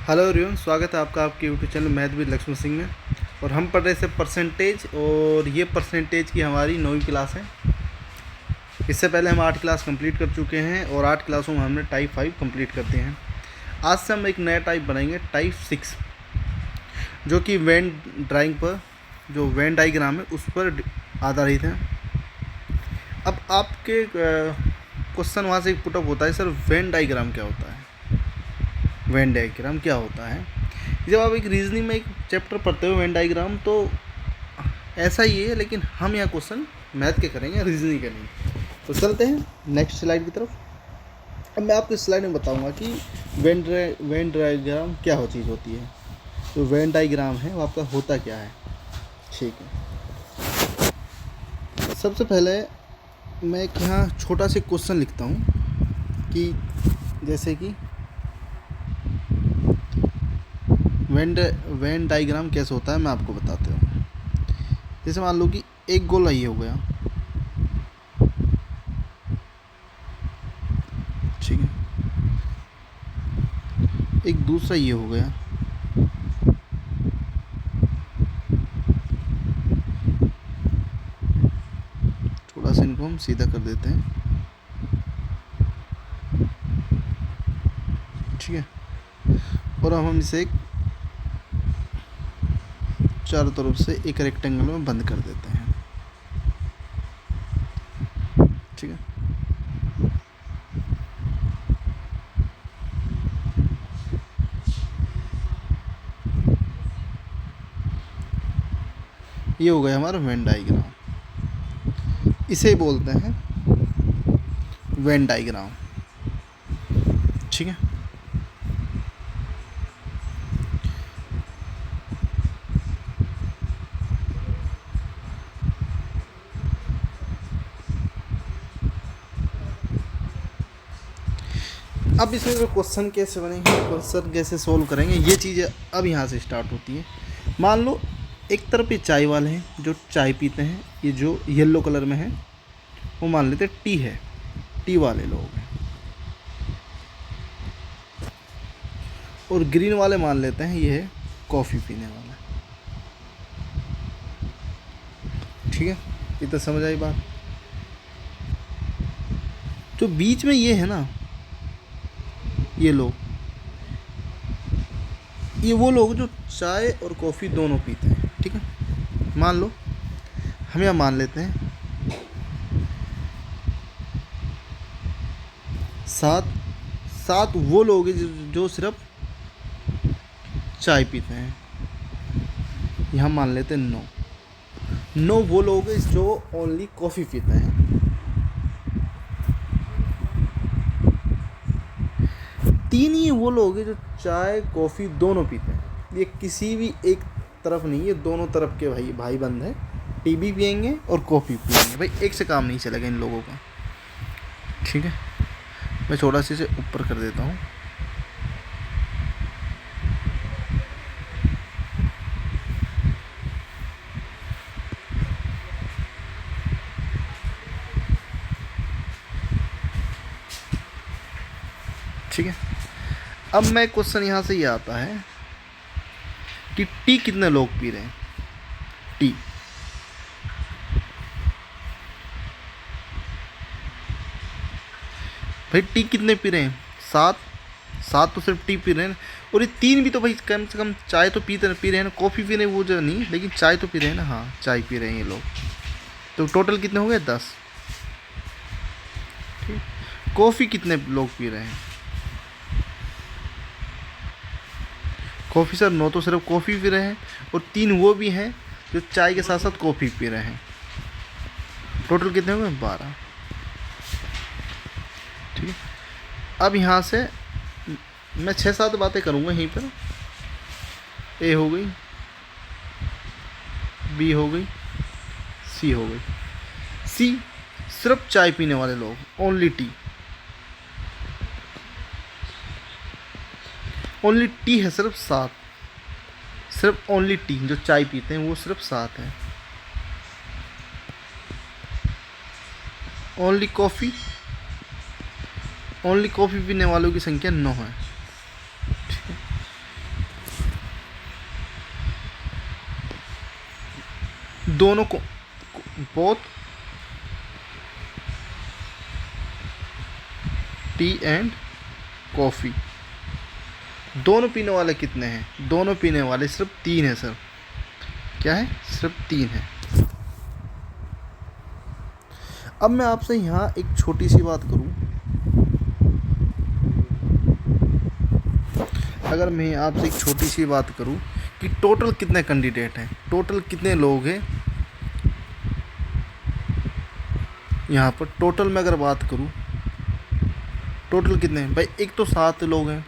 Hello everyone, स्वागत है आपका आपके YouTube channel math with Laxman Singh में। और हम पढ़ रहे थे परसेंटेज, और ये परसेंटेज की हमारी 9वीं क्लास है। इससे पहले हम 8 क्लास कंप्लीट कर चुके हैं और 8 क्लासों में हमने टाइप 5 कंप्लीट कर दिए हैं। आज से हम एक नया टाइप बनाएंगे, टाइप 6, जो कि वेन ड्राइंग पर, जो वेन डाइग्राम है उस पर आधारित है। अब आपके क्वेश्चन वहाँ से पुटअप होता है, सर वेन डाइग्राम क्या होता है? वेन डाइग्राम क्या होता है? जब आप एक रीजनिंग में एक चैप्टर पढ़ते हो वेन डाइग्राम, तो ऐसा ही है, लेकिन हम यहाँ क्वेश्चन मैथ के करेंगे, रीजनिंग के नहीं। तो चलते हैं नेक्स्ट स्लाइड की तरफ। अब मैं आपको इस स्लाइड में बताऊंगा कि वेन डाइग्राम क्या हो चीज़ होती है। जो वेन डाइग्राम है वो आपका होता क्या है। ठीक है, सबसे पहले मैं एक यहाँ छोटा सा क्वेश्चन लिखता हूँ कि जैसे कि वेन डाइग्राम कैसे होता है, मैं आपको बताता हूँ। जैसे मान लो कि एक गोला ये हो गया, ठीक है, एक दूसरा ये हो गया, थोड़ा सा इनको हम सीधा कर देते हैं, ठीक है। और अब हम इसे एक चारों तरफ से एक रेक्टेंगल में बंद कर देते हैं, ठीक है। ये हो गया हमारा वेन डाइग्राम। इसे बोलते हैं वेन डाइग्राम, ठीक है। अब इसमें जो क्वेश्चन कैसे बनेंगे, क्वेश्चन कैसे सोल्व करेंगे, ये चीज़ें अब यहाँ से स्टार्ट होती है। मान लो एक तरफ ये चाय वाले हैं जो चाय पीते हैं, ये जो येलो कलर में है वो मान लेते हैं टी है, टी वाले लोग हैं। और ग्रीन वाले मान लेते हैं ये है कॉफ़ी पीने वाला, ठीक है। ये तो समझ आई बात। जो बीच में ये है ना, ये लोग, ये वो लोग जो चाय और कॉफ़ी दोनों पीते हैं, ठीक है। मान लो हम यहाँ मान लेते हैं 7 वो लोग हैं जो सिर्फ चाय पीते हैं। यहाँ मान लेते हैं 9 वो लोग हैं जो ओनली कॉफ़ी पीते हैं। 3 ही वो लोग हैं जो चाय कॉफ़ी दोनों पीते हैं। ये किसी भी एक तरफ नहीं, ये दोनों तरफ के भाई बंद है। टी भी पियेंगे और कॉफ़ी पियेंगे, भाई एक से काम नहीं चलेगा इन लोगों का, ठीक है। मैं थोड़ा सा इसे ऊपर कर देता हूँ, ठीक है। अब मैं क्वेश्चन यहाँ से ये आता है कि टी कितने लोग पी रहे हैं। टी, भाई टी कितने पी रहे हैं? 7 तो सिर्फ टी पी रहे हैं। और ये 3 भी तो भाई कम से कम चाय तो पी रहे हैं ना, कॉफ़ी पी रहे हैं वो जो नहीं, लेकिन चाय तो पी रहे हैं ना। हाँ, चाय पी रहे हैं ये लोग। तो टोटल कितने हो गए? 10, ठीक। कॉफ़ी कितने लोग पी रहे हैं? कॉफ़ी सर 9 तो सिर्फ कॉफ़ी पी रहे हैं, और 3 वो भी हैं जो चाय के साथ साथ कॉफ़ी पी रहे हैं। टोटल कितने हो गए? 12, ठीक है। अब यहाँ से मैं 6-7 बातें करूँगा यहीं पर। ए हो गई, बी हो गई, सी हो गई। सी सिर्फ चाय पीने वाले लोग, ओनली टी, ओनली टी है सिर्फ 7। सिर्फ ओनली टी जो चाय पीते हैं वो सिर्फ 7 है। ओनली कॉफ़ी, ओनली कॉफ़ी पीने वालों की संख्या 9 है, ठीक है। दोनों को बोथ टी एंड कॉफ़ी, दोनों पीने वाले कितने हैं? दोनों पीने वाले सिर्फ 3 है सर। क्या है? सिर्फ 3 है। अब मैं आपसे यहाँ एक छोटी सी बात करूँ, अगर मैं आपसे एक छोटी सी बात करूँ कि टोटल कितने कैंडिडेट हैं, टोटल कितने लोग हैं यहाँ पर, टोटल में अगर बात करूँ टोटल कितने हैं भाई? एक तो 7 लोग हैं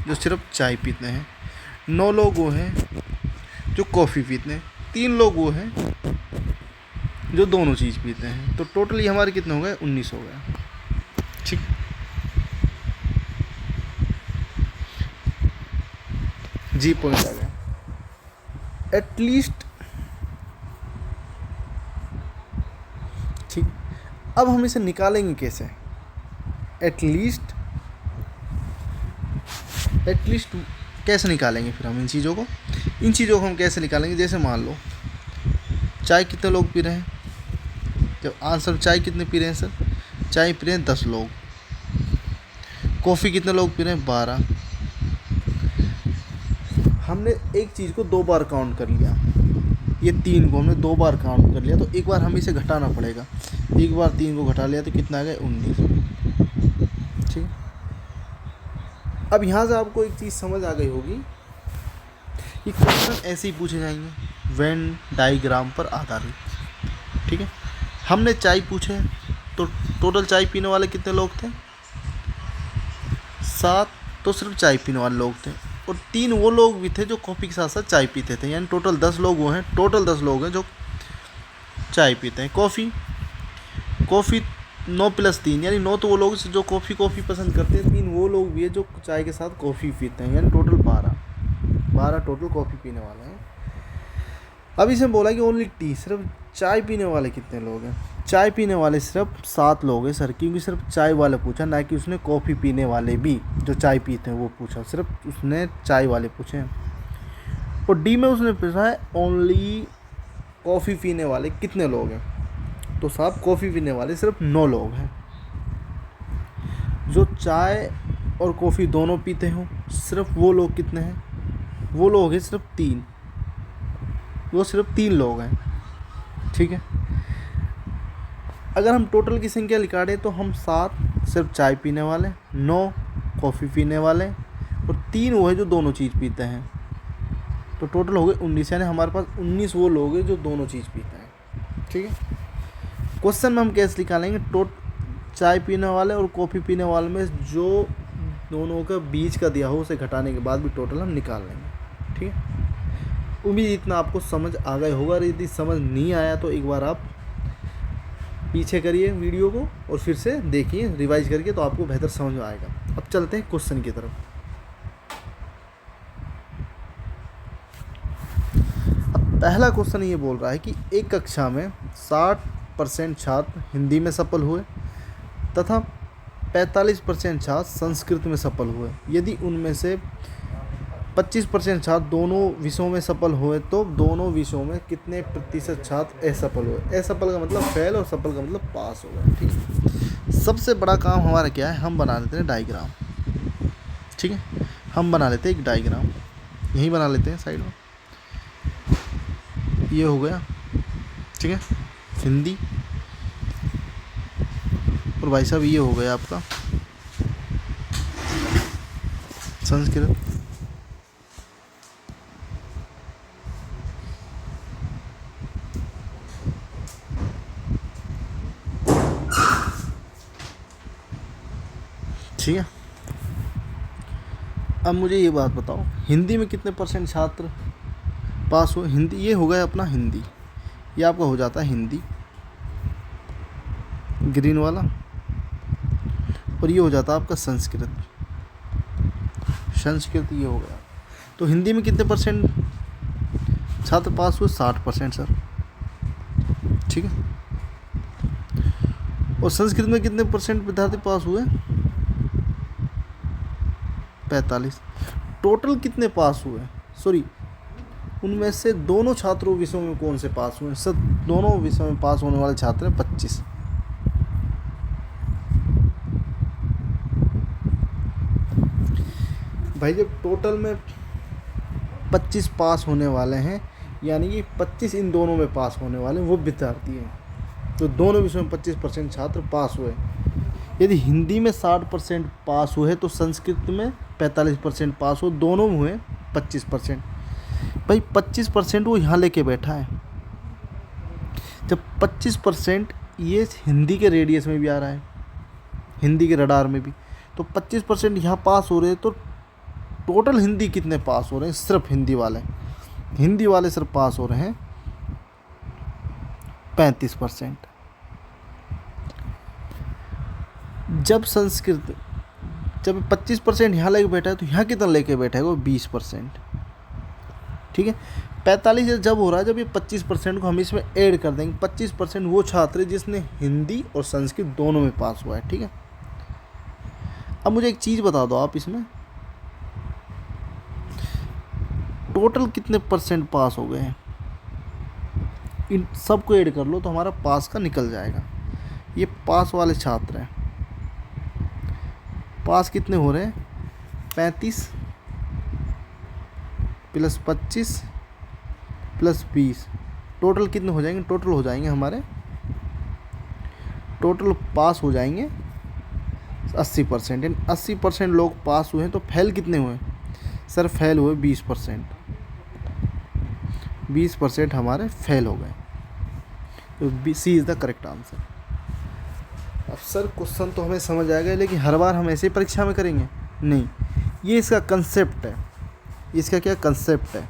जो सिर्फ चाय पीते हैं, 9 लोग वो हैं जो कॉफ़ी पीते हैं, 3 लोग वो हैं जो दोनों चीज़ पीते हैं। तो टोटल ये हमारे कितने हो गए? 19 हो गए। ठीक, जी पॉइंट आ गया एटलीस्ट। ठीक, अब हम इसे निकालेंगे कैसे? एटलीस्ट कैसे निकालेंगे फिर हम इन चीज़ों को हम कैसे निकालेंगे? जैसे मान लो चाय कितने लोग पी रहे हैं, जब आंसर चाय कितने पी रहे हैं सर? चाय पी रहे हैं 10 लोग। कॉफ़ी कितने लोग पी रहे हैं? 12। हमने एक चीज़ को 2 बार काउंट कर लिया, ये 3 को हमने 2 बार काउंट कर लिया, तो एक बार हमें इसे घटाना पड़ेगा। एक बार 3 को घटा लिया तो कितना आ गया? 19। ठीक, अब यहाँ से आपको एक चीज़ समझ आ गई होगी कि क्वेश्चन ऐसे ही पूछे जाएंगे वेन डायग्राम पर आधारित। ठीक है, हमने चाय पूछे तो टोटल चाय पीने वाले कितने लोग थे? 7, तो सिर्फ चाय पीने वाले लोग थे, और 3 वो लोग भी थे जो कॉफ़ी के साथ साथ चाय पीते थे, यानी टोटल 10 लोग वो हैं, टोटल 10 लोग हैं जो चाय पीते हैं। कॉफ़ी 9 + 3 यानी 9 तो वो लोग जो कॉफ़ी पसंद करते हैं, 3 वो लोग भी है जो चाय के साथ कॉफ़ी पीते हैं, यानी टोटल 12 टोटल कॉफ़ी पीने वाले हैं। अब इसे बोला कि ओनली टी, सिर्फ चाय पीने वाले कितने लोग हैं? चाय पीने वाले सिर्फ 7 लोग हैं सर, क्योंकि सिर्फ चाय वाले पूछा, ना कि उसने कॉफ़ी पीने वाले भी जो चाय पीते हैं वो पूछा, सिर्फ उसने चाय वाले पूछे हैं। और डी में उसने पूछा है ओनली कॉफ़ी पीने वाले कितने लोग हैं, तो साहब कॉफ़ी पीने वाले सिर्फ 9 लोग हैं। जो चाय और कॉफ़ी दोनों पीते हों, सिर्फ वो लोग कितने हैं? वो लोग हैं सिर्फ 3, वो सिर्फ 3 लोग हैं। ठीक है, अगर हम टोटल की संख्या निकालें तो हम 7 सिर्फ चाय पीने वाले, 9 कॉफ़ी पीने वाले, और 3 वो है जो दोनों चीज़ पीते हैं, तो टोटल हो गए 19, यानी हमारे पास 19 वो लोग हैं जो दोनों चीज़ पीते हैं। ठीक है, क्वेश्चन में हम कैसे निकालेंगे? चाय पीने वाले और कॉफ़ी पीने वाले में जो दोनों का बीच का दिया हो उसे घटाने के बाद भी टोटल हम निकाल लेंगे। ठीक है, उम्मीद इतना आपको समझ आ गया होगा। यदि समझ नहीं आया तो एक बार आप पीछे करिए वीडियो को और फिर से देखिए रिवाइज करके, तो आपको बेहतर समझ में आएगा। अब चलते हैं क्वेश्चन की तरफ। अब पहला क्वेश्चन ये बोल रहा है कि एक कक्षा में 60% छात्र हिंदी में सफल हुए तथा 45% छात्र संस्कृत में सफल हुए। यदि उनमें से 25% छात्र दोनों विषयों में सफल हुए तो दोनों विषयों में कितने प्रतिशत छात्र असफल हुए? असफल का मतलब फेल और सफल का मतलब पास हो गए। ठीक है, सबसे बड़ा काम हमारा क्या है? हम बना लेते हैं डायग्राम। ठीक है, हम बना लेते हैं एक डायग्राम, यहीं बना लेते हैं साइड में। ये हो गया, ठीक है, हिंदी, और भाई साहब ये हो गया आपका संस्कृत। ठीक है, अब मुझे ये बात बताओ, हिंदी में कितने % छात्र पास हुए? हिंदी ये हो गया अपना हिंदी, ये आपका हो जाता है हिंदी ग्रीन वाला, और ये हो जाता है आपका संस्कृत ये हो गया। तो हिंदी में कितने % छात्र पास हुए? 60% सर। ठीक है, और संस्कृत में कितने % विद्यार्थी पास हुए? 45। टोटल कितने पास हुए? सॉरी, उनमें से दोनों छात्रों विषयों में कौन से पास हुए? सर दोनों विषयों में पास होने वाले छात्र हैं 25। भाई जब टोटल में 25 पास होने वाले हैं, यानी कि 25 इन दोनों में पास होने वाले हैं वो विद्यार्थी हैं, तो दोनों विषयों में 25% छात्र पास हुए। यदि हिंदी में 60% पास हुए तो संस्कृत में 45% पास हो, दोनों में हुए 25%। भाई 25% वो यहाँ लेके बैठा है। जब 25% ये हिंदी के रेडियस में भी आ रहा है, हिंदी के रडार में भी, तो 25% यहाँ पास हो रहे हैं, तो टोटल हिंदी कितने पास हो रहे हैं? सिर्फ हिंदी वाले सिर्फ पास हो रहे हैं 35%। जब संस्कृत जब 25% यहाँ लेके बैठा है तो यहाँ कितना लेके बैठा है? वो 20%। ठीक है, 45 जब हो रहा है, जब ये 25% को हम इसमें ऐड कर देंगे, 25% वो छात्र जिसने हिंदी और संस्कृत दोनों में पास हुआ है। ठीक है, अब मुझे एक चीज़ बता दो आप, इसमें टोटल कितने परसेंट पास हो गए हैं? इन सबको ऐड कर लो तो हमारा पास का निकल जाएगा। ये पास वाले छात्र हैं, पास कितने हो रहे हैं? 35 + 25 + 20, टोटल कितने हो जाएंगे? टोटल हो जाएंगे हमारे, टोटल पास हो जाएंगे 80%। यानी 80% लोग पास हुए हैं, तो फेल कितने हुए? सर फेल हुए 20%। 20% हमारे फेल हो गए, तो सी इज़ द करेक्ट आंसर। अब सर क्वेश्चन तो हमें समझ आ गया, लेकिन हर बार हम ऐसे ही परीक्षा में करेंगे? नहीं, ये इसका कंसेप्ट है। इसका क्या कंसेप्ट है,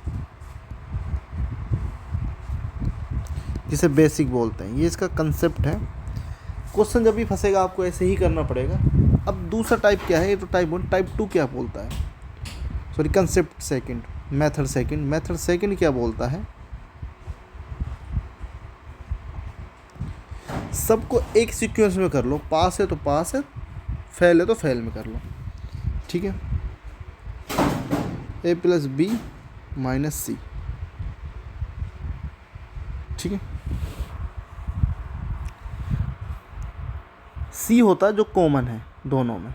जिसे बेसिक बोलते हैं, ये इसका कंसेप्ट है। क्वेश्चन जब भी फंसेगा आपको ऐसे ही करना पड़ेगा। अब दूसरा टाइप क्या है? ये तो टाइप 1। टाइप 2 क्या बोलता है? Sorry, concept second, method second. Method second क्या बोलता है? सबको एक सीक्वेंस में कर लो, पास है तो पास है, फेल है तो फेल में कर लो। ठीक है, A + B - C। ठीक है, C होता है जो कॉमन है दोनों में।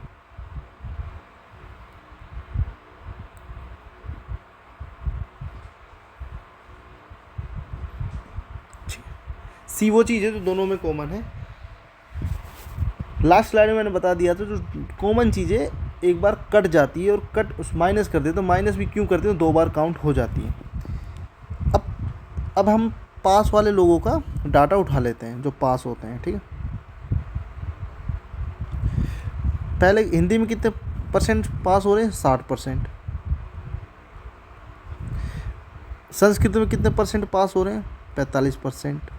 सी वो चीज़ है जो दोनों में कॉमन है। लास्ट स्लाइड में मैंने बता दिया था, जो कॉमन चीज़ें एक बार कट जाती है और कट उस माइनस कर देते, तो माइनस भी क्यों करते हैं? 2 बार काउंट हो जाती है। अब हम पास वाले लोगों का डाटा उठा लेते हैं जो पास होते हैं। ठीक है, पहले हिंदी में कितने परसेंट पास हो रहे हैं? 60%। संस्कृत में कितने परसेंट पास हो रहे हैं? 45%।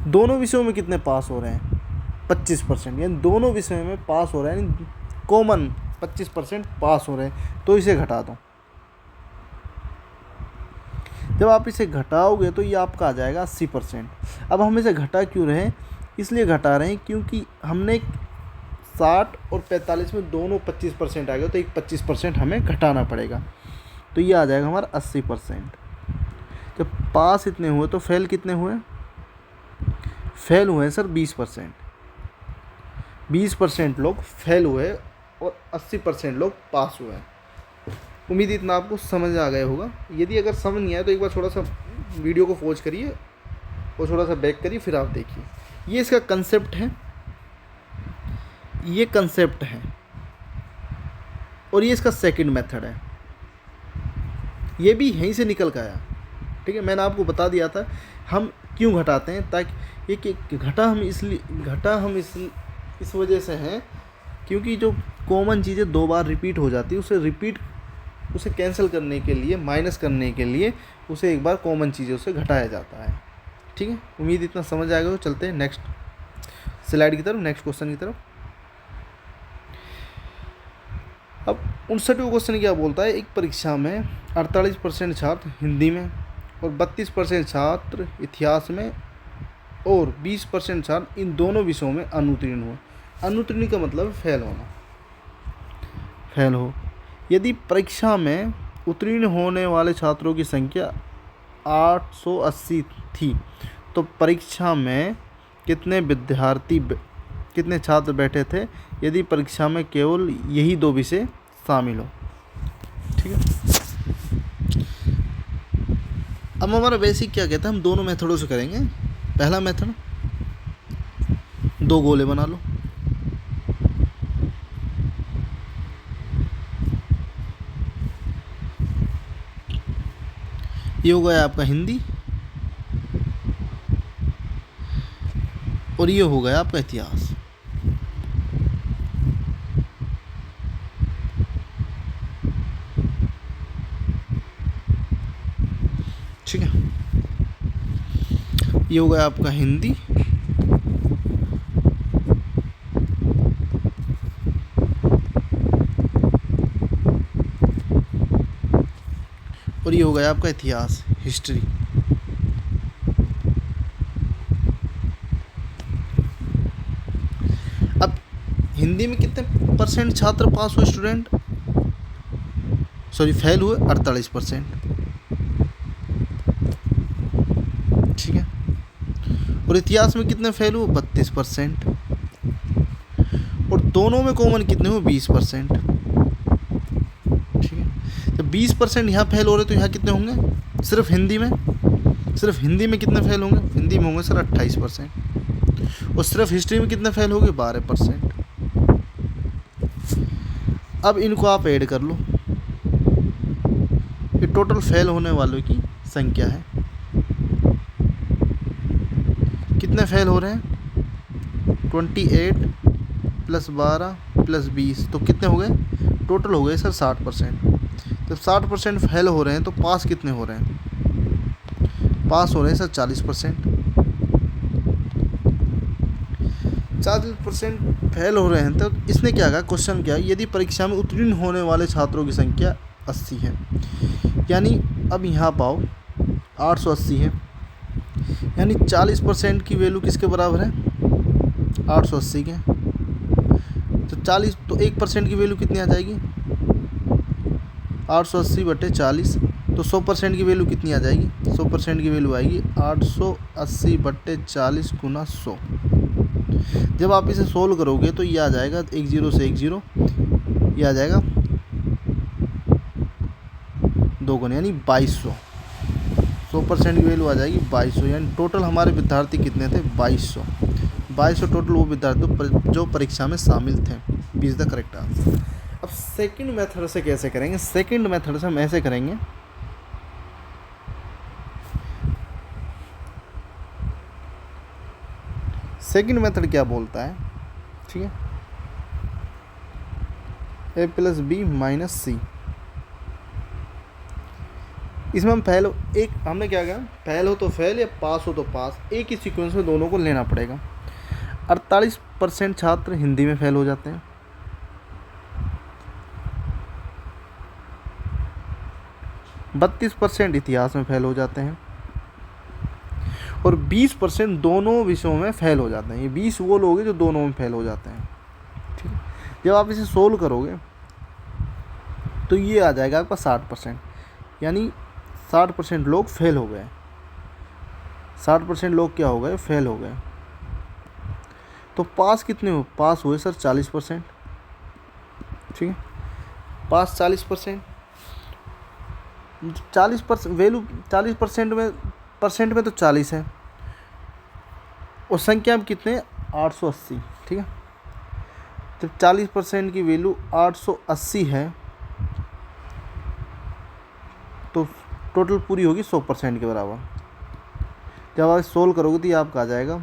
दोनों विषयों में कितने पास हो रहे हैं? 25%। यानी दोनों विषयों में पास हो रहे हैं, यानी कॉमन 25% पास हो रहे हैं, तो इसे घटा दो। जब आप इसे घटाओगे तो ये आपका आ जाएगा 80%। अब हम इसे घटा क्यों रहे हैं? इसलिए घटा रहे हैं क्योंकि हमने 60 और 45 में दोनों 25% आ गए, तो एक 25% हमें घटाना पड़ेगा, तो ये आ जाएगा हमारा 80%। जब पास इतने हुए तो फेल कितने हुए? फेल हुए सर 20%। 20% लोग फेल हुए और 80% लोग पास हुए। उम्मीद इतना आपको समझ आ गया होगा। यदि अगर समझ नहीं आया तो एक बार थोड़ा सा वीडियो को पॉज करिए और थोड़ा सा बैक करिए, फिर आप देखिए। ये इसका कंसेप्ट है, ये कंसेप्ट है, और ये इसका सेकंड मेथड है। ये भी यहीं से निकल कर आया। ठीक है, मैंने आपको बता दिया था हम क्यों घटाते हैं, ताकि ये घटा हम इस वजह से हैं क्योंकि जो कॉमन चीज़ें 2 बार रिपीट हो जाती है, उसे कैंसिल करने के लिए, माइनस करने के लिए उसे एक बार कॉमन चीज़ें उसे घटाया जाता है। ठीक है, उम्मीद इतना समझ आएगा। तो चलते हैं नेक्स्ट स्लाइड की तरफ, नेक्स्ट क्वेश्चन की तरफ। अब 59वां क्वेश्चन क्या बोलता है? एक परीक्षा में 48% छात्र हिंदी में और 32% छात्र इतिहास में और 20% छात्र इन दोनों विषयों में अनुत्तीर्ण हुए। अनुत्तीर्ण का मतलब फेल होना, फेल हो। यदि परीक्षा में उत्तीर्ण होने वाले छात्रों की संख्या 880 थी, तो परीक्षा में कितने छात्र बैठे थे यदि परीक्षा में केवल यही 2 विषय शामिल हो। ठीक है। अब हमारा बेसिक क्या कहता है, हम दोनों मेथडों से करेंगे। पहला मेथड, 2 गोले बना लो। ये हो गया आपका हिंदी और ये हो गया आपका इतिहास। ठीक है, ये हो गया आपका हिंदी और ये हो गया आपका इतिहास, हिस्ट्री। अब हिंदी में कितने परसेंट छात्र पास हुए स्टूडेंट, सॉरी फेल हुए, 48%। ठीक है, और इतिहास में कितने फेल हुए, 32%। और दोनों में कॉमन कितने हुए, 20%। ठीक है, तो 20% यहाँ फेल हो रहे तो यहाँ कितने होंगे, सिर्फ हिंदी में कितने फेल होंगे, हिंदी में होंगे सर 28%। और सिर्फ हिस्ट्री में कितने फेल होंगे, 12%। अब इनको आप ऐड कर लो, ये टोटल फेल होने वालों की संख्या है। कितने फेल हो रहे हैं, 28 + 12 + 20, तो कितने हो गए, टोटल हो गए सर 60%। जब 60% फेल हो रहे हैं तो पास कितने हो रहे हैं, पास हो रहे हैं सर 40%। 40% फेल हो रहे हैं तो इसने क्या कहा, क्वेश्चन क्या है, यदि परीक्षा में उत्तीर्ण होने वाले छात्रों की संख्या 80 है, यानी अब यहाँ पाओ 880 है, यानी 40% की वैल्यू किसके बराबर है, 880 के। तो 1% की वैल्यू कितनी आ जाएगी, 880/40। तो 100% की वैल्यू कितनी आ जाएगी, 100% की वैल्यू आएगी 880/40 × 100। जब आप इसे सोल्व करोगे तो ये आ जाएगा 1 0 से 1 0, ये आ जाएगा 2 गुना यानी 2200। 100% की वैल्यू आ जाएगी 2200, यानी टोटल हमारे विद्यार्थी कितने थे, 2200 टोटल वो विद्यार्थी जो परीक्षा में शामिल थे। B is the correct answer. अब सेकंड मेथड से कैसे करेंगे, सेकंड मेथड से हम ऐसे करेंगे, सेकंड मेथड क्या बोलता है, ठीक है, a + b - c। इसमें हम हमने क्या कहा, फेल हो तो फेल या पास हो तो पास, एक ही सीक्वेंस में दोनों को लेना पड़ेगा। 48% छात्र हिंदी में फेल हो जाते हैं, 32% इतिहास में फेल हो जाते हैं और 20% दोनों विषयों में फेल हो जाते हैं। ये 20 वो लोग हैं जो दोनों में फेल हो जाते हैं। ठीक है, जब आप इसे सोल्व करोगे तो ये आ जाएगा आपका 60%, यानी 60% लोग फेल हो गए, 60% लोग क्या हो गए, फेल हो गए। तो पास कितने हो, पास हुए सर 40%। ठीक है, पास 40%, 40% वैल्यू 40% में तो 40 है और संख्या में कितने, 880। ठीक है, जब 40% की वैल्यू 880 है तो टोटल पूरी होगी 100% के बराबर। जब आप सोल्व करोगे तो ये आपका आ जाएगा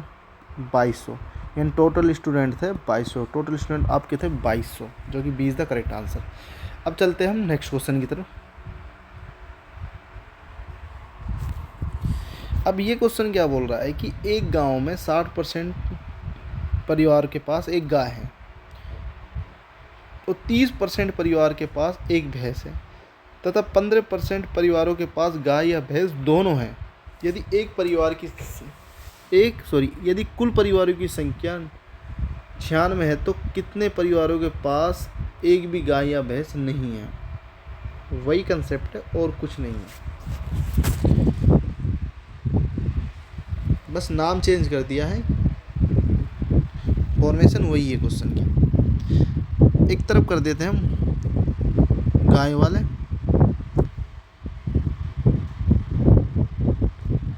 2200, यानी टोटल स्टूडेंट थे 2200, टोटल स्टूडेंट आपके थे 2200, जो कि B is the correct answer. अब चलते हैं हम नेक्स्ट क्वेश्चन की तरफ। अब ये क्वेश्चन क्या बोल रहा है कि एक गांव में 60% परिवार के पास एक गाय है तो 30% परिवार के पास एक भैंस है तथा 15% परिवारों के पास गाय या भैंस दोनों हैं। यदि यदि कुल परिवारों की संख्या 96 है तो कितने परिवारों के पास एक भी गाय या भैंस नहीं है। वही कंसेप्ट है और कुछ नहीं है, बस नाम चेंज कर दिया है, फॉर्मेशन वही है क्वेश्चन की। एक तरफ कर देते हैं हम गाय वाले,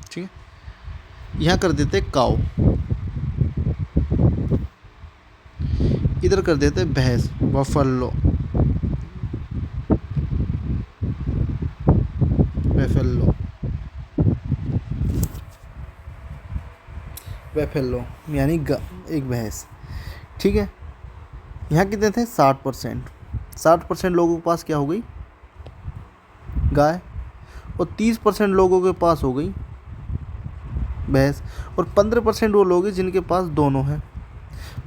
ठीक है। यहाँ कर देते हैं काऊ, इधर कर देते हैं भैंस, बफेलो, बेफेलो, बेफेलो यानी एक भैंस, ठीक है। यहाँ कितने थे 60%, 60% लोगों के पास क्या हो गई गाय, और 30% लोगों के पास हो गई भैंस, और 15% वो लोग हैं जिनके पास दोनों हैं।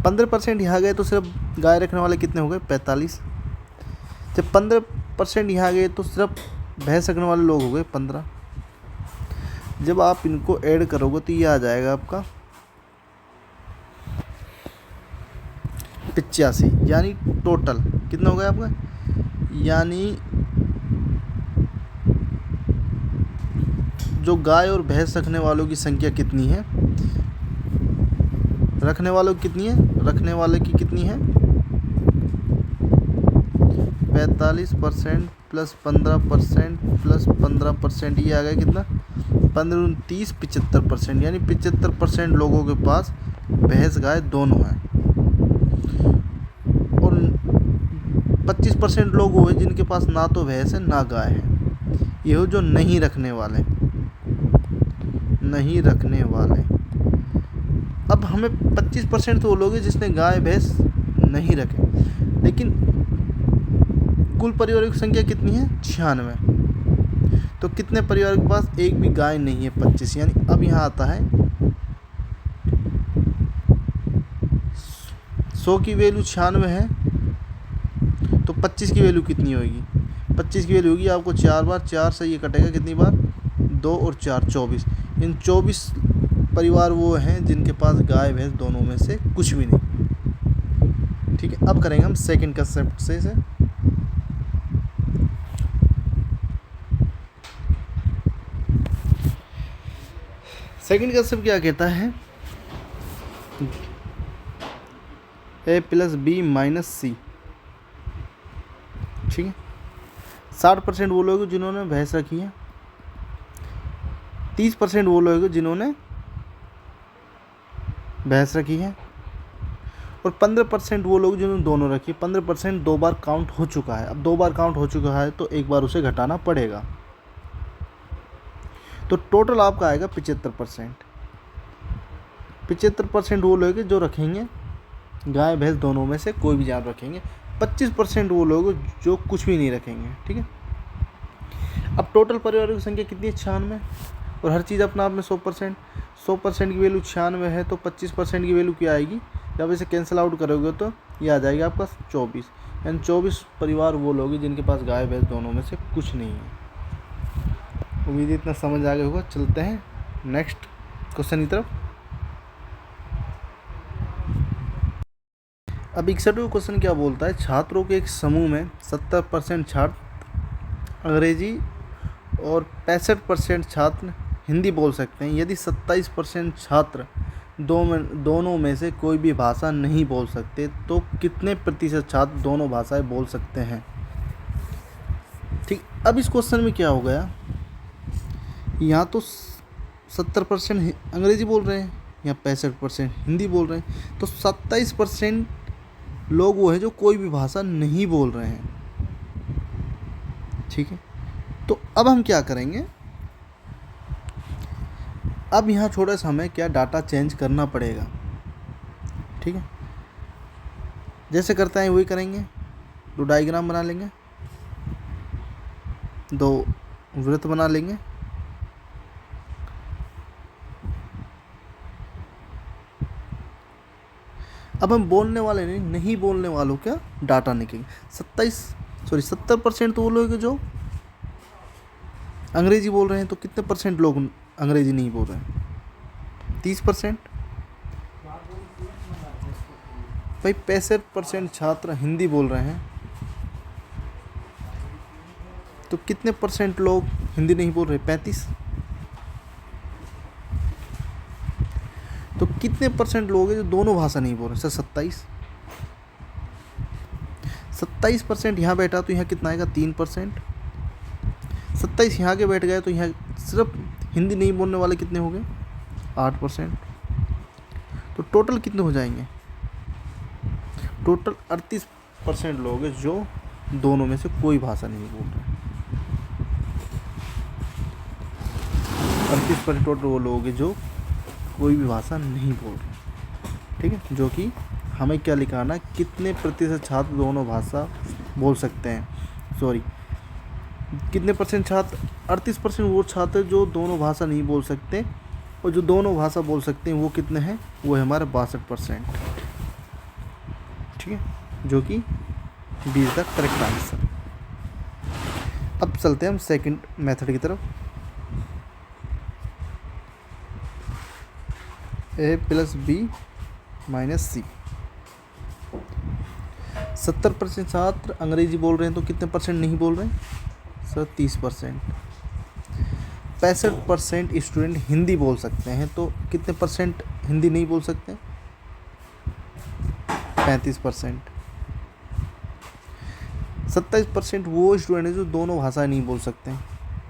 15% यहाँ गए तो सिर्फ गाय रखने वाले कितने हो गए 45, जब 15% यहाँ गए तो सिर्फ भैंस रखने वाले लोग हो गए 15। जब आप इनको ऐड करोगे तो ये आ जाएगा आपका 85, यानी टोटल कितना हो गया आपका, यानी जो गाय और भैंस रखने वालों की संख्या कितनी है, रखने वालों की कितनी है, रखने वाले की कितनी है 45% प्लस 15% प्लस 15%, ये आ गया कितना 15 30 75%, यानी 75% लोगों के पास भैंस गाय दोनों हैं, और 25% लोग हुए जिनके पास ना तो भैंस है ना गाय है, ये हो जो नहीं रखने वाले, नहीं रखने वाले। अब हमें 25% तो वो लोग हैं जिसने गाय भैंस नहीं रखे, लेकिन कुल परिवारों की संख्या कितनी है 96, तो कितने परिवार के पास एक भी गाय नहीं है 25, यानी अब यहाँ आता है 100 की वैल्यू 96 है, तो 25 की वैल्यू कितनी होगी, 25 की वैल्यू होगी आपको 4 बार 4 से ये कटेगा कितनी बार 2 और 4 24, इन 24 परिवार वो हैं जिनके पास गाय भैंस दोनों में से कुछ भी नहीं, ठीक है। अब करेंगे हम सेकंड कंसेप्ट से सेकंड कंसेप्ट क्या कहता है, a प्लस बी माइनस सी, ठीक है। 60% वो लोग जिन्होंने भैंस रखी है, 30% वो लोग जिन्होंने भैंस रखी है, और 15% वो लोग जिन्होंने दोनों रखी है। 15% 2 बार काउंट हो चुका है, अब 2 बार काउंट हो चुका है तो एक बार उसे घटाना पड़ेगा, तो टोटल आपका आएगा 75%। 75% वो लोग जो रखेंगे गाय भैंस दोनों में से कोई भी जानवर रखेंगे, 25% वो लोग जो कुछ भी नहीं रखेंगे, ठीक है। अब टोटल परिवारों की संख्या कितनी है 96, और हर चीज़ अपना आप में 100%, 100% की वैल्यू 96 है, तो 25% की वैल्यू क्या आएगी, जब इसे कैंसिल आउट करोगे तो ये आ जाएगा आपका 24, यानी 24 परिवार वो लोग जिनके पास गाय भैंस दोनों में से कुछ नहीं है। उम्मीद इतना समझ आ गया होगा। चलते हैं नेक्स्ट क्वेश्चन की तरफ। अब 61वां क्वेश्चन क्या बोलता है, छात्रों के एक समूह में 70% छात्र अंग्रेजी और 65% छात्र हिंदी बोल सकते हैं, यदि 27% छात्र दोनों में से कोई भी भाषा नहीं बोल सकते तो कितने प्रतिशत छात्र दोनों भाषाएं बोल सकते हैं, ठीक। अब इस क्वेश्चन में क्या हो गया, यहाँ तो 70% अंग्रेजी बोल रहे हैं, यहाँ 65% हिंदी बोल रहे हैं, तो 27% लोग वो हैं जो कोई भी भाषा नहीं बोल रहे हैं, ठीक है। तो अब हम क्या करेंगे, अब यहाँ थोड़ा सा हमें क्या डाटा चेंज करना पड़ेगा, ठीक है। जैसे करते हैं वही करेंगे, 2 डायग्राम बना लेंगे, 2 वृत्त बना लेंगे, अब हम बोलने वाले नहीं बोलने वालों का डाटा निकलेंगे। 70% तो वो लोग जो अंग्रेजी बोल रहे हैं, तो कितने परसेंट लोग अंग्रेजी नहीं बोल रहे हैं 30%, भाई 65% छात्र हिंदी बोल रहे हैं, तो कितने परसेंट लोग हिंदी नहीं बोल रहे? 35। तो कितने परसेंट लोग हैं जो दोनों भाषा नहीं बोल रहे? सर 27। 27% यहाँ बैठा तो यहाँ कितना आएगा? 3%। 27 यहाँ के बैठ गए तो यहाँ सिर्फ हिंदी नहीं बोलने वाले कितने हो गए? 8%। तो टोटल कितने हो जाएंगे? टोटल 38% लोग हैं जो दोनों में से कोई भाषा नहीं बोल रहे। 38% टोटल वो लोग हैं जो कोई भी भाषा नहीं बोल रहे। ठीक है, जो कि हमें क्या लिखाना, कितने प्रतिशत छात्र दोनों भाषा बोल सकते हैं। सॉरी, कितने परसेंट छात्र? 38% वो छात्र जो दोनों भाषा नहीं बोल सकते, और जो दोनों भाषा बोल सकते हैं वो कितने हैं? वो है हमारे 62%। ठीक है, जो कि B is the correct answer. अब चलते हैं हम सेकंड मेथड की तरफ। A plus B minus C. 70% छात्र अंग्रेजी बोल रहे हैं, तो कितने परसेंट नहीं बोल रहे हैं? सर 30%। 65% स्टूडेंट हिंदी बोल सकते हैं, तो कितने परसेंट हिंदी नहीं बोल सकते? 35%। 27% वो स्टूडेंट हैं जो दोनों भाषाएं नहीं बोल सकते हैं,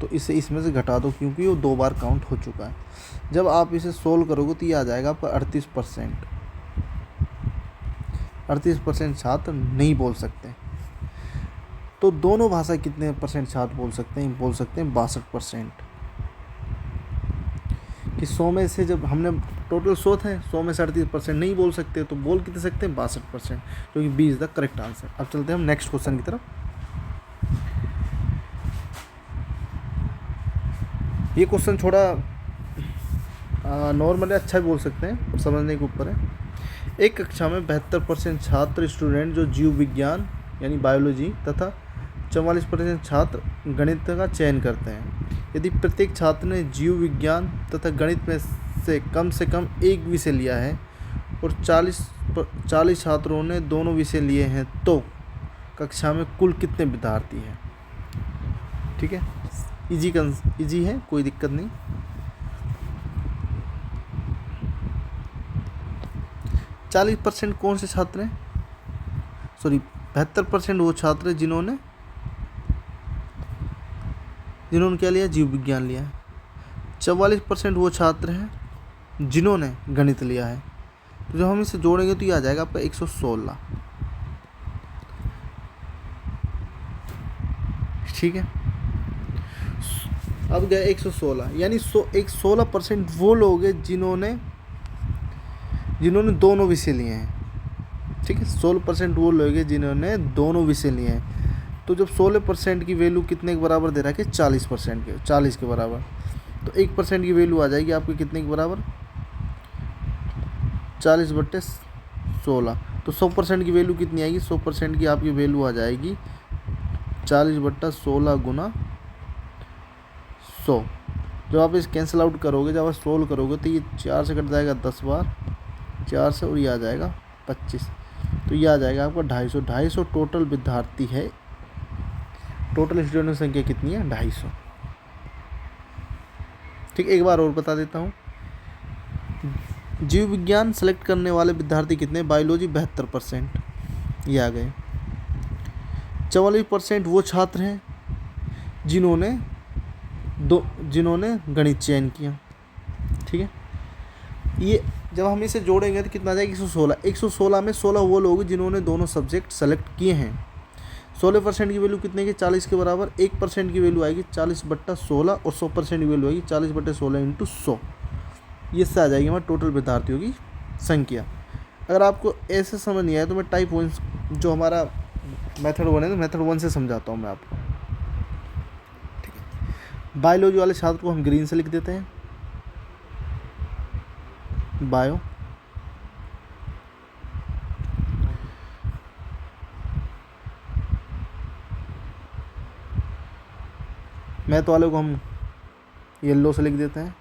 तो इसे इसमें से घटा दो क्योंकि वो 2 बार काउंट हो चुका है। जब आप इसे सोल्व करोगे तो ये आ जाएगा आपका 38%। 38% छात्र नहीं बोल सकते। तो दोनों भाषा कितने परसेंट छात्र बोल सकते हैं? बोल सकते हैं 62%। कि 100 में से जब हमने टोटल 100 थे, 100 में से 38% नहीं बोल सकते, तो बोल कितने सकते हैं? 62%, जो कि B is the correct answer. अब चलते हैं हम नेक्स्ट क्वेश्चन की तरफ। ये क्वेश्चन थोड़ा नॉर्मली अच्छा भी बोल सकते हैं, समझने के ऊपर है। एक कक्षा में 72% छात्र स्टूडेंट जो जीव विज्ञान यानी बायोलॉजी तथा 44% छात्र गणित का चयन करते हैं। यदि प्रत्येक छात्र ने जीव विज्ञान तथा गणित में से कम एक विषय लिया है और 40 छात्रों ने दोनों विषय लिए हैं, तो कक्षा में कुल कितने विद्यार्थी हैं? ठीक है, इजी है, कोई दिक्कत नहीं। 40% कौन से छात्र हैं? सॉरी, 72% वो छात्र हैं जिन्होंने क्या लिया? जीव विज्ञान लिया है। 44% वो छात्र हैं जिन्होंने गणित लिया है। तो जब हम इसे जोड़ेंगे तो ये आ जाएगा आपका 116। ठीक है, अब गया 116, यानी 16% वो लोग हैं जिन्होंने दोनों विषय लिए हैं। ठीक है, 16% वो लोग हैं जिन्होंने दोनों विषय लिए हैं। तो जब 16% की वैल्यू कितने के बराबर दे रहा है कि 40% के, 40 के बराबर, तो 1% की वैल्यू आ जाएगी आपकी कितने के बराबर? 40/16। तो 100% की वैल्यू कितनी आएगी? 100% की आपकी वैल्यू आ जाएगी 40/16 गुना 100। जब आप इस कैंसिल आउट करोगे, जब आप सोल्व करोगे तो ये 4 से कट जाएगा 10 बार, 4 से, और ये आ जाएगा 25। तो ये आ जाएगा आपका 250 टोटल विद्यार्थी है। टोटल स्टूडेंट की संख्या कितनी है? 250। ठीक, एक बार और बता देता हूँ। जीव विज्ञान सेलेक्ट करने वाले विद्यार्थी कितने? बायोलॉजी 72%, ये आ गए। 44% वो छात्र हैं जिन्होंने गणित चयन किया। ठीक है, ये जब हम इसे जोड़ेंगे तो कितना आ जाएगा? 116। 116 में 16 वो लोग जिन्होंने दोनों सब्जेक्ट सेलेक्ट किए हैं। 16% की वैल्यू कितने की? 40 के बराबर। 1% की वैल्यू आएगी 40/16, और 100% की वैल्यू आएगी 40/16 × 100। ये से आ जाएगी हमारे टोटल विद्यार्थियों की संख्या। अगर आपको ऐसे समझ नहीं आया तो मैं टाइप 1 जो हमारा मेथड 1 है, तो मेथड 1 से समझाता हूँ मैं आपको। ठीक है, बायोलॉजी वाले छात्र को हम ग्रीन से लिख देते हैं, बायो। मैथ वाले को हम येलो से लिख देते हैं,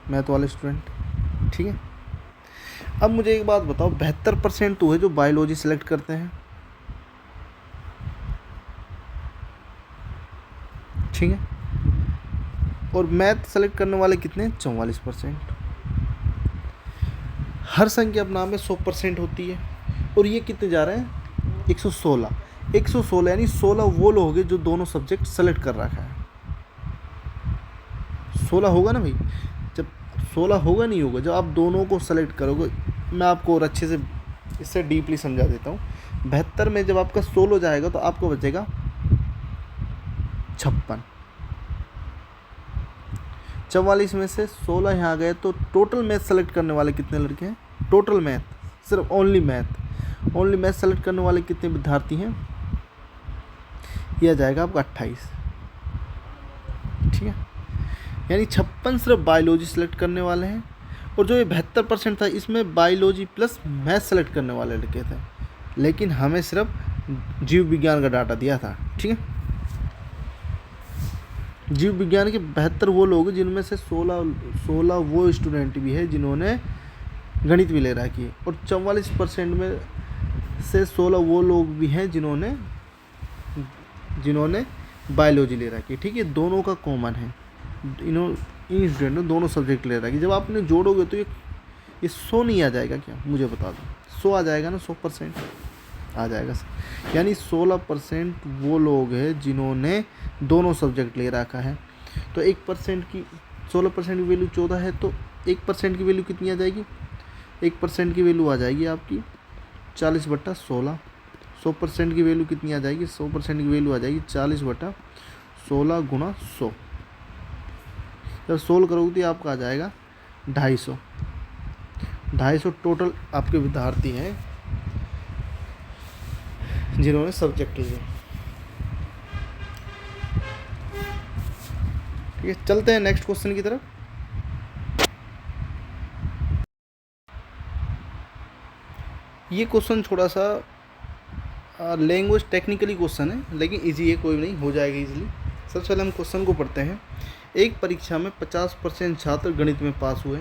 मैथ वाले स्टूडेंट। ठीक है, अब मुझे एक बात बताओ, 72% तो है जो बायोलॉजी सेलेक्ट करते हैं, ठीक है। और मैथ सेलेक्ट करने वाले कितने, 44%। हर संख्या अपने नाम में 100% होती है। और ये कितने जा रहे हैं, 116। 116 यानी 16 वो लोग होंगे जो दोनों सब्जेक्ट सेलेक्ट कर रखा है। 16 होगा ना भाई, जब 16 होगा नहीं होगा, जब आप दोनों को सेलेक्ट करोगे। मैं आपको और अच्छे से इससे डीपली समझा देता हूँ। 72 में जब आपका 16 जाएगा तो आपको बचेगा 56। 44 में से 16 यहाँ गए तो टोटल मैथ सेलेक्ट करने वाले कितने लड़के हैं, टोटल मैथ, सिर्फ ओनली मैथ सेलेक्ट करने वाले कितने विद्यार्थी हैं, यह जाएगा आपका 28। ठीक है, यानी 56 सिर्फ बायोलॉजी सेलेक्ट करने वाले हैं। और जो ये 72% था, इसमें बायोलॉजी प्लस मैथ सेलेक्ट करने वाले लड़के थे, लेकिन हमें सिर्फ जीव विज्ञान का डाटा दिया था। ठीक है, जीव विज्ञान के 72 वो लोग, जिनमें से 16 वो स्टूडेंट भी है जिन्होंने गणित भी ले रखी है। और 44% में से 16 वो लोग भी हैं जिन्होंने बायोलॉजी ले रखी है। ठीक है, दोनों का कॉमन है, इन स्टूडेंट ने दोनों सब्जेक्ट ले रखी है। जब आपने जोड़ोगे तो ये 100 नहीं आ जाएगा क्या, मुझे बता दो। 100 आ जाएगा ना, 100% आ जाएगा। यानी 16% वो लोग हैं जिन्होंने दोनों सब्जेक्ट ले रखा है। तो 1% की 16% की वैल्यू 14 है, तो 1% की वैल्यू कितनी आ जाएगी, 1% की वैल्यू आ जाएगी आपकी 40/16। 100% की वैल्यू कितनी आ जाएगी, 100% की वैल्यू आ जाएगी 40/16 गुणा 100। जब सोल्व करोगे तो आपका आ जाएगा 250। 250 टोटल आपके विद्यार्थी हैं जिन्होंने सब्जेक्ट लिए। ठीक है, चलते हैं नेक्स्ट क्वेश्चन की तरफ। ये क्वेश्चन थोड़ा सा लैंग्वेज टेक्निकली क्वेश्चन है, लेकिन इजी है, कोई नहीं, हो जाएगा इजीली। सबसे पहले हम क्वेश्चन को पढ़ते हैं। एक परीक्षा में 50% छात्र गणित में पास हुए,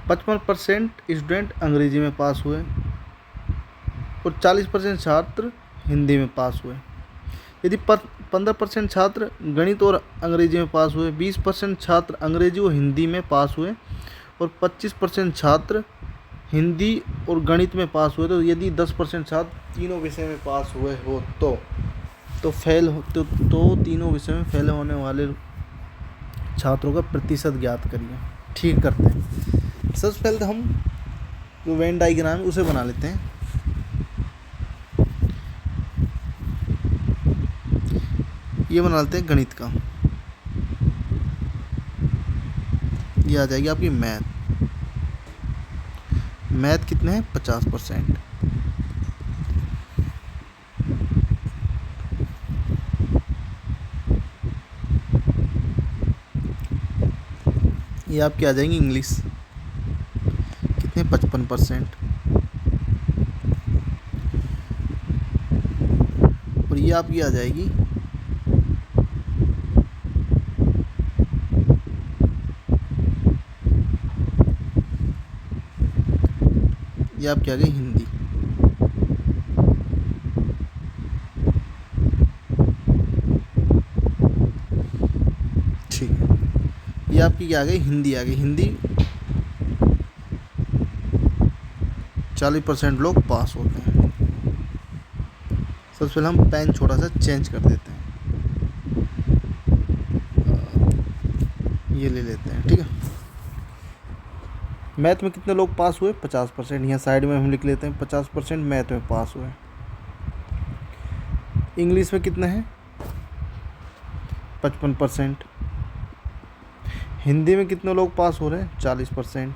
55% स्टूडेंट अंग्रेजी में पास हुए और 40% छात्र हिंदी में पास हुए। यदि 15% छात्र गणित और अंग्रेजी में पास हुए, 20% छात्र अंग्रेजी और हिंदी में पास हुए और 25% छात्र हिंदी और गणित में पास हुए, तो यदि 10% छात्र तीनों विषय में पास हुए हो तो तीनों विषय में फेल होने वाले छात्रों का प्रतिशत ज्ञात करिए। ठीक करते हैं। सबसे पहले तो हम जो वेन डायग्राम है उसे बना लेते हैं। ये बना लेते हैं गणित का। ये आ जाएगी आपकी मैथ कितने हैं, 50%। ये आपकी आ जाएंगी इंग्लिश, कितने, 55%। और ये आपकी आ जाएगी ये आपकी आ गई हिंदी। ठीक है, ये आपकी क्या आ गई, हिंदी आ गई। हिंदी 40% लोग पास होते हैं। सबसे पहले हम पेन छोटा सा चेंज कर देते हैं, ये ले लेते हैं। ठीक है, मैथ में कितने लोग पास हुए, 50%। यहाँ साइड में हम लिख लेते हैं 50% मैथ में पास हुए। इंग्लिश में कितने हैं, 55%। हिंदी में कितने लोग पास हो रहे हैं, 40%।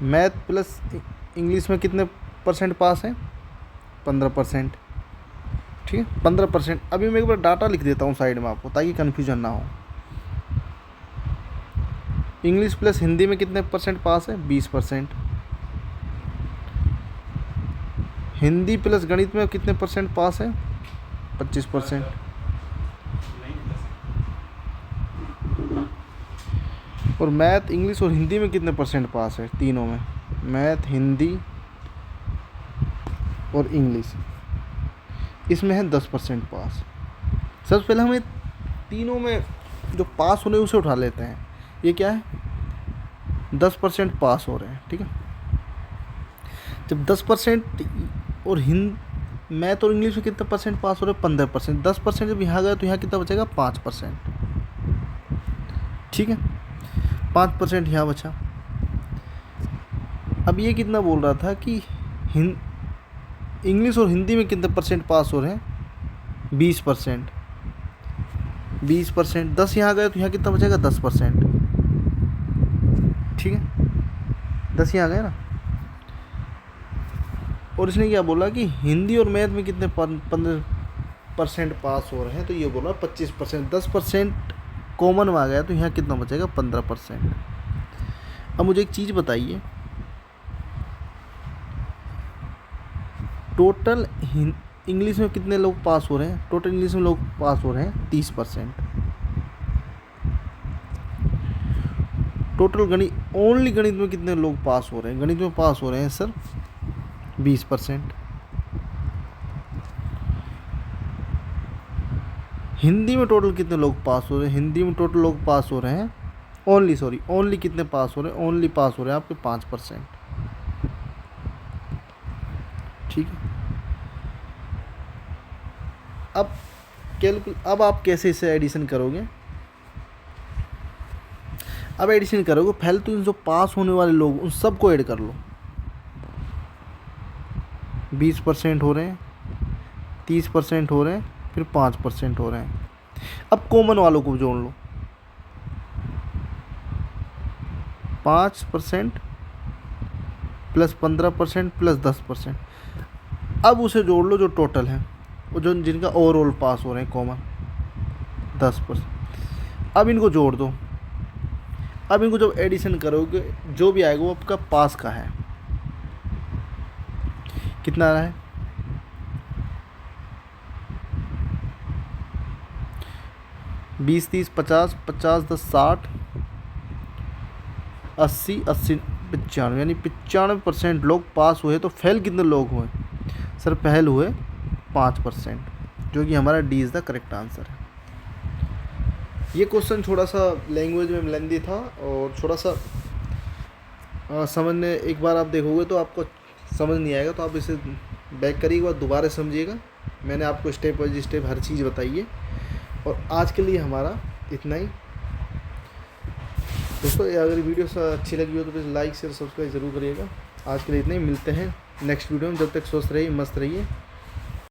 मैथ प्लस इंग्लिश में कितने परसेंट पास हैं, 15%। ठीक है, 15%। अभी मैं एक बार डाटा लिख देता हूँ साइड में आपको, ताकि कन्फ्यूजन ना हो। इंग्लिश प्लस हिंदी में कितने परसेंट पास है, 20%। हिंदी प्लस गणित में कितने परसेंट पास है, 25%। और मैथ, इंग्लिश और हिंदी में कितने परसेंट पास है, तीनों में, मैथ, हिंदी और इंग्लिश, इसमें है 10% पास। सबसे पहले हमें तीनों में जो पास होने उसे उठा लेते हैं। ये क्या है, 10% पास हो रहे हैं, ठीक है। जब 10% और मैथ और इंग्लिश में कितना परसेंट पास हो रहे हैं, 15%। 10% जब यहाँ गया तो यहाँ कितना बचेगा, 5%, ठीक है। 5% यहाँ बचा। अब ये कितना बोल रहा था कि इंग्लिश और हिंदी में कितने परसेंट पास हो रहे हैं, 20%। 20%, 10 यहाँ गए तो यहाँ कितना बचेगा, 10%, ठीक है। 10 यहाँ गए ना। और इसने क्या बोला कि हिंदी और मैथ में कितने 15% पास हो रहे हैं, तो ये बोला 25%। 10% कॉमन में आ गया तो यहाँ कितना बचेगा, 15%। अब मुझे एक चीज़ बताइए, टोटल इंग्लिश में कितने लोग पास हो रहे हैं, टोटल इंग्लिश में लोग पास हो रहे हैं 30%। टोटल गणित, ओनली गणित में कितने लोग पास हो रहे हैं, गणित में पास हो रहे हैं सर 20%। हिंदी में टोटल कितने लोग पास हो रहे हैं, हिंदी में टोटल लोग पास हो रहे हैं ओनली कितने पास हो रहे हैं, ओनली पास हो रहे हैं आपके 5%, ठीक है। अब आप कैसे इसे एडिशन करोगे, अब एडिशन करोगे पहले तो इन जो पास होने वाले लोग उन सबको ऐड कर लो। 20% हो रहे हैं, 30% हो रहे हैं, फिर 5% हो रहे हैं। अब कॉमन वालों को जोड़ लो, 5% प्लस 15% प्लस 10%। अब उसे जोड़ लो जो टोटल है, वो जो जिनका ओवरऑल पास हो रहे हैं कॉमन 10%। अब इनको जोड़ दो। अब इनको जब एडिशन करोगे जो भी आएगा वो आपका पास का है। कितना आ रहा है, 20 30 50 50 10 60 80 80 95, यानी 95% लोग पास हुए। तो फेल कितने लोग हुए सर, फेल हुए 5%, जो कि हमारा D is the correct answer है। ये क्वेश्चन थोड़ा सा लैंग्वेज में लेंदी था और थोड़ा सा समझने, एक बार आप देखोगे तो आपको समझ नहीं आएगा, तो आप इसे बैक करिए, एक बार दोबारा समझिएगा। मैंने आपको स्टेप बाय स्टेप हर चीज़ बताई है। और आज के लिए हमारा इतना ही दोस्तों। अगर वीडियो अच्छी लगी हो तो प्लीज़ लाइक शेयर सब्सक्राइब ज़रूर करिएगा। आज के लिए इतना ही, मिलते हैं नेक्स्ट वीडियो में। जब तक स्वस्थ रहिए, मस्त रहिए।